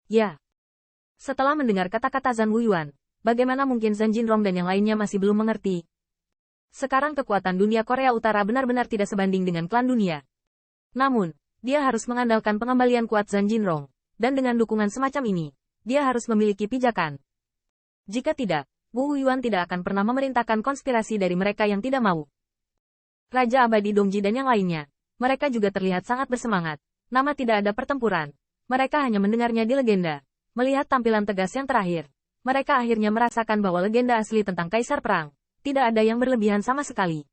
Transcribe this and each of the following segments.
Ya. Setelah mendengar kata-kata Zhan Wuyuan, bagaimana mungkin Zhan Jinrong dan yang lainnya masih belum mengerti? Sekarang kekuatan dunia Korea Utara benar-benar tidak sebanding dengan klan dunia. Namun, dia harus mengandalkan pengembalian kuat Zhan Jinrong, dan dengan dukungan semacam ini, dia harus memiliki pijakan. Jika tidak, Wu Yuan tidak akan pernah memerintahkan konspirasi dari mereka yang tidak mau. Raja Abadi Dongji dan yang lainnya, mereka juga terlihat sangat bersemangat. Nama tidak ada pertempuran. Mereka hanya mendengarnya di legenda. Melihat tampilan tegas yang terakhir, mereka akhirnya merasakan bahwa legenda asli tentang Kaisar Perang tidak ada yang berlebihan sama sekali.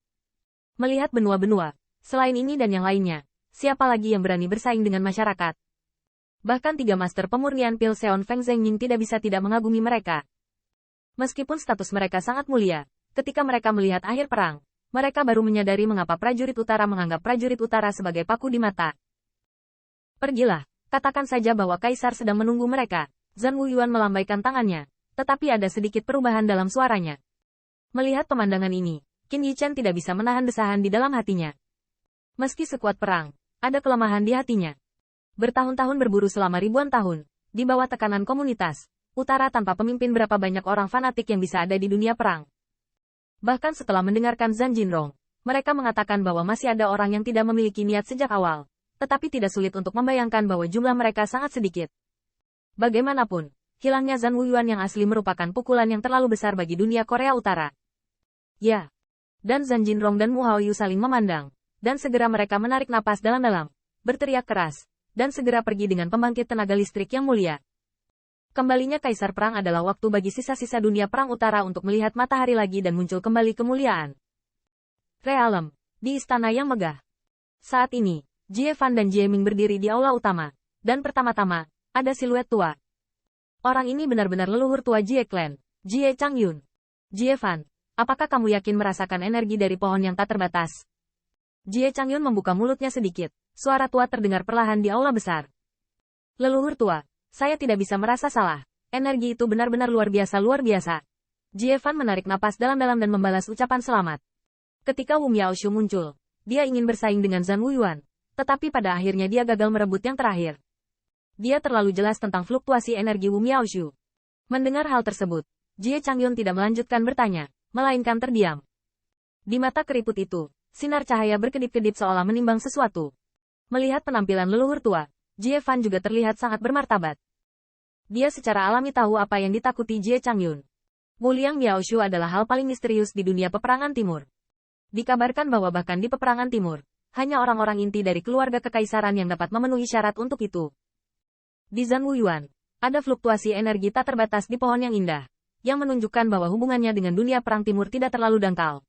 Melihat benua-benua, selain ini dan yang lainnya, siapa lagi yang berani bersaing dengan masyarakat? Bahkan 3 master pemurnian pil Seon Feng Zhengying tidak bisa tidak mengagumi mereka. Meskipun status mereka sangat mulia, ketika mereka melihat akhir perang, mereka baru menyadari mengapa prajurit utara menganggap prajurit utara sebagai paku di mata. Pergilah, katakan saja bahwa Kaisar sedang menunggu mereka. Zhan Wuyuan melambaikan tangannya, tetapi ada sedikit perubahan dalam suaranya. Melihat pemandangan ini, Qin Yichen tidak bisa menahan desahan di dalam hatinya. Meski sekuat perang, ada kelemahan di hatinya. Bertahun-tahun berburu selama ribuan tahun, di bawah tekanan komunitas, utara tanpa pemimpin berapa banyak orang fanatik yang bisa ada di dunia perang. Bahkan setelah mendengarkan Zhan Jinrong, mereka mengatakan bahwa masih ada orang yang tidak memiliki niat sejak awal, tetapi tidak sulit untuk membayangkan bahwa jumlah mereka sangat sedikit. Bagaimanapun, hilangnya Zhan Wuyuan yang asli merupakan pukulan yang terlalu besar bagi dunia Korea Utara. Ya. Dan Zhan Jinrong dan Mu Haoyu saling memandang, dan segera mereka menarik napas dalam-dalam, berteriak keras, dan segera pergi dengan pembangkit tenaga listrik yang mulia. Kembalinya Kaisar Perang adalah waktu bagi sisa-sisa dunia Perang Utara untuk melihat matahari lagi dan muncul kembali kemuliaan. Realem, di istana yang megah. Saat ini, Jie Fan dan Jie Ming berdiri di aula utama, dan pertama-tama, ada siluet tua. Orang ini benar-benar leluhur tua Jie Clan, Jie Changyun. Jie Fan, apakah kamu yakin merasakan energi dari pohon yang tak terbatas? Jie Changyun membuka mulutnya sedikit, suara tua terdengar perlahan di aula besar. Leluhur tua, saya tidak bisa merasa salah. Energi itu benar-benar luar biasa luar biasa. Jie Fan menarik napas dalam-dalam dan membalas ucapan selamat. Ketika Wu Miaoshu muncul, dia ingin bersaing dengan Zhan Wuyuan, tetapi pada akhirnya dia gagal merebut yang terakhir. Dia terlalu jelas tentang fluktuasi energi Wu Miaoshu. Mendengar hal tersebut, Jie Changyun tidak melanjutkan bertanya, melainkan terdiam. Di mata keriput itu, sinar cahaya berkedip-kedip seolah menimbang sesuatu. Melihat penampilan leluhur tua, Jie Fan juga terlihat sangat bermartabat. Dia secara alami tahu apa yang ditakuti Jie Changyun. Wu Liang Miaoshu adalah hal paling misterius di dunia peperangan timur. Dikabarkan bahwa bahkan di peperangan timur, hanya orang-orang inti dari keluarga kekaisaran yang dapat memenuhi syarat untuk itu. Di Zhan Wuyuan, ada fluktuasi energi tak terbatas di pohon yang indah, yang menunjukkan bahwa hubungannya dengan dunia perang timur tidak terlalu dangkal.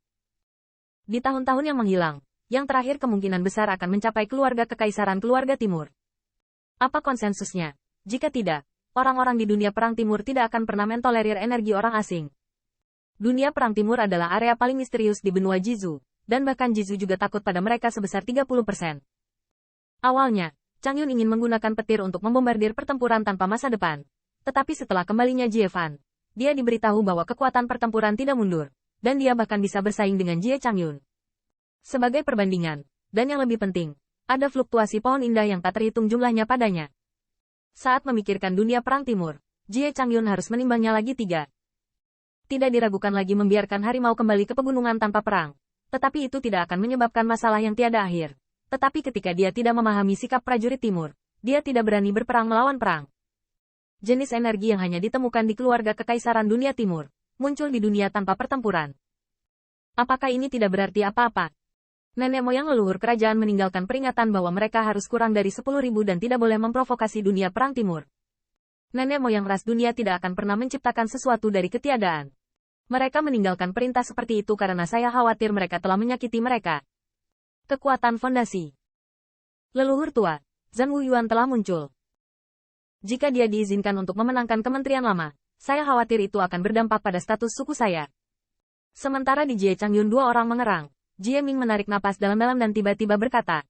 Di tahun-tahun yang menghilang, yang terakhir kemungkinan besar akan mencapai keluarga kekaisaran keluarga timur. Apa konsensusnya? Jika tidak, orang-orang di dunia perang timur tidak akan pernah mentolerir energi orang asing. Dunia perang timur adalah area paling misterius di benua Jizu, dan bahkan Jizu juga takut pada mereka sebesar 30%. Awalnya, Changyun ingin menggunakan petir untuk membombardir pertempuran tanpa masa depan. Tetapi setelah kembalinya Jie Fan, dia diberitahu bahwa kekuatan pertempuran tidak mundur, dan dia bahkan bisa bersaing dengan Jie Changyun. Sebagai perbandingan, dan yang lebih penting, ada fluktuasi pohon indah yang tak terhitung jumlahnya padanya. Saat memikirkan dunia perang timur, Jie Changyun harus menimbangnya lagi 3. Tidak diragukan lagi membiarkan harimau kembali ke pegunungan tanpa perang. Tetapi itu tidak akan menyebabkan masalah yang tiada akhir. Tetapi ketika dia tidak memahami sikap prajurit timur, dia tidak berani berperang melawan perang. Jenis energi yang hanya ditemukan di keluarga kekaisaran dunia timur, muncul di dunia tanpa pertempuran. Apakah ini tidak berarti apa-apa? Nenek moyang leluhur kerajaan meninggalkan peringatan bahwa mereka harus kurang dari 10.000 dan tidak boleh memprovokasi dunia perang timur. Nenek moyang ras dunia tidak akan pernah menciptakan sesuatu dari ketiadaan. Mereka meninggalkan perintah seperti itu karena saya khawatir mereka telah menyakiti mereka. Kekuatan fondasi. Leluhur tua, Zhan Wuyuan telah muncul. Jika dia diizinkan untuk memenangkan kementerian lama, saya khawatir itu akan berdampak pada status suku saya. Sementara di Jie Changyun 2 orang mengerang, Jie Ming menarik napas dalam-dalam dan tiba-tiba berkata.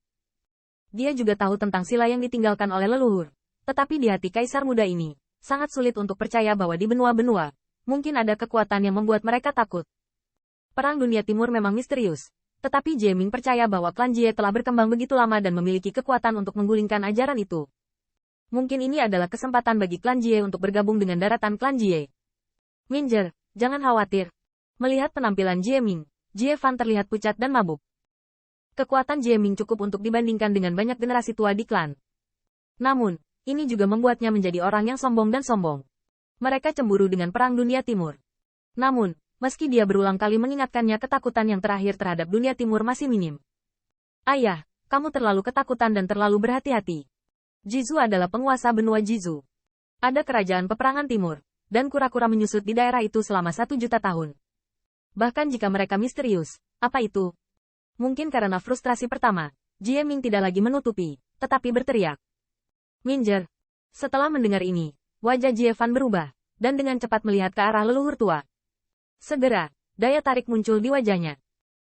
Dia juga tahu tentang sila yang ditinggalkan oleh leluhur. Tetapi di hati kaisar muda ini, sangat sulit untuk percaya bahwa di benua-benua, mungkin ada kekuatan yang membuat mereka takut. Perang dunia timur memang misterius. Tetapi Jie Ming percaya bahwa klan Jie telah berkembang begitu lama dan memiliki kekuatan untuk menggulingkan ajaran itu. Mungkin ini adalah kesempatan bagi klan Jie untuk bergabung dengan daratan klan Jie. Minjer, jangan khawatir. Melihat penampilan Jie Ming, Jie Fan terlihat pucat dan mabuk. Kekuatan Jie Ming cukup untuk dibandingkan dengan banyak generasi tua di klan. Namun, ini juga membuatnya menjadi orang yang sombong dan sombong. Mereka cemburu dengan Perang Dunia Timur. Namun, meski dia berulang kali mengingatkannya, ketakutan yang terakhir terhadap Dunia Timur masih minim. Ayah, kamu terlalu ketakutan dan terlalu berhati-hati. Jizu adalah penguasa benua Jizu. Ada kerajaan peperangan timur, dan kura-kura menyusut di daerah itu selama 1 juta tahun. Bahkan jika mereka misterius, apa itu? Mungkin karena frustrasi pertama, Jie Ming tidak lagi menutupi, tetapi berteriak. Minjer. Setelah mendengar ini, wajah Jie Fan berubah, dan dengan cepat melihat ke arah leluhur tua. Segera, daya tarik muncul di wajahnya.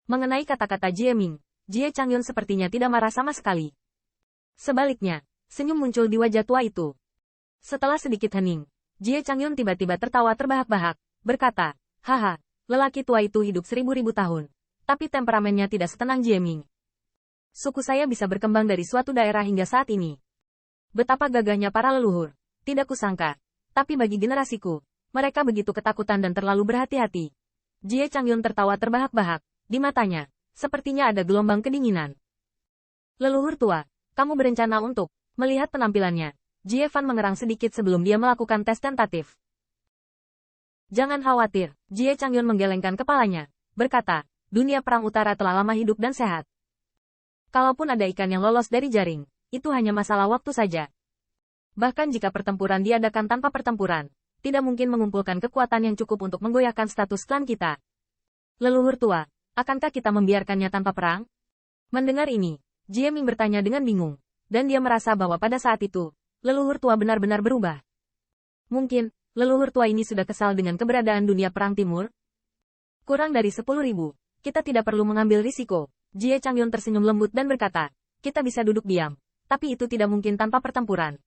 Mengenai kata-kata Jie Ming, Jie Changyun sepertinya tidak marah sama sekali. Sebaliknya, senyum muncul di wajah tua itu. Setelah sedikit hening, Jie Changyun tiba-tiba tertawa terbahak-bahak, berkata, haha, lelaki tua itu hidup 1000 tahun. Tapi temperamennya tidak setenang Jie Ming. Suku saya bisa berkembang dari suatu daerah hingga saat ini. Betapa gagahnya para leluhur, tidak kusangka. Tapi bagi generasiku, mereka begitu ketakutan dan terlalu berhati-hati. Jie Changyun tertawa terbahak-bahak, di matanya, sepertinya ada gelombang kedinginan. Leluhur tua, kamu berencana untuk melihat penampilannya. Jie Fan mengerang sedikit sebelum dia melakukan tes tentatif. Jangan khawatir, Jie Changyun menggelengkan kepalanya, berkata, dunia perang utara telah lama hidup dan sehat. Kalaupun ada ikan yang lolos dari jaring, itu hanya masalah waktu saja. Bahkan jika pertempuran diadakan tanpa pertempuran, tidak mungkin mengumpulkan kekuatan yang cukup untuk menggoyahkan status klan kita. Leluhur tua, akankah kita membiarkannya tanpa perang? Mendengar ini, Jie Ming bertanya dengan bingung. Dan dia merasa bahwa pada saat itu, leluhur tua benar-benar berubah. Mungkin, leluhur tua ini sudah kesal dengan keberadaan dunia perang timur? Kurang dari 10.000, kita tidak perlu mengambil risiko. Jie Changyun tersenyum lembut dan berkata, kita bisa duduk diam. Tapi itu tidak mungkin tanpa pertempuran.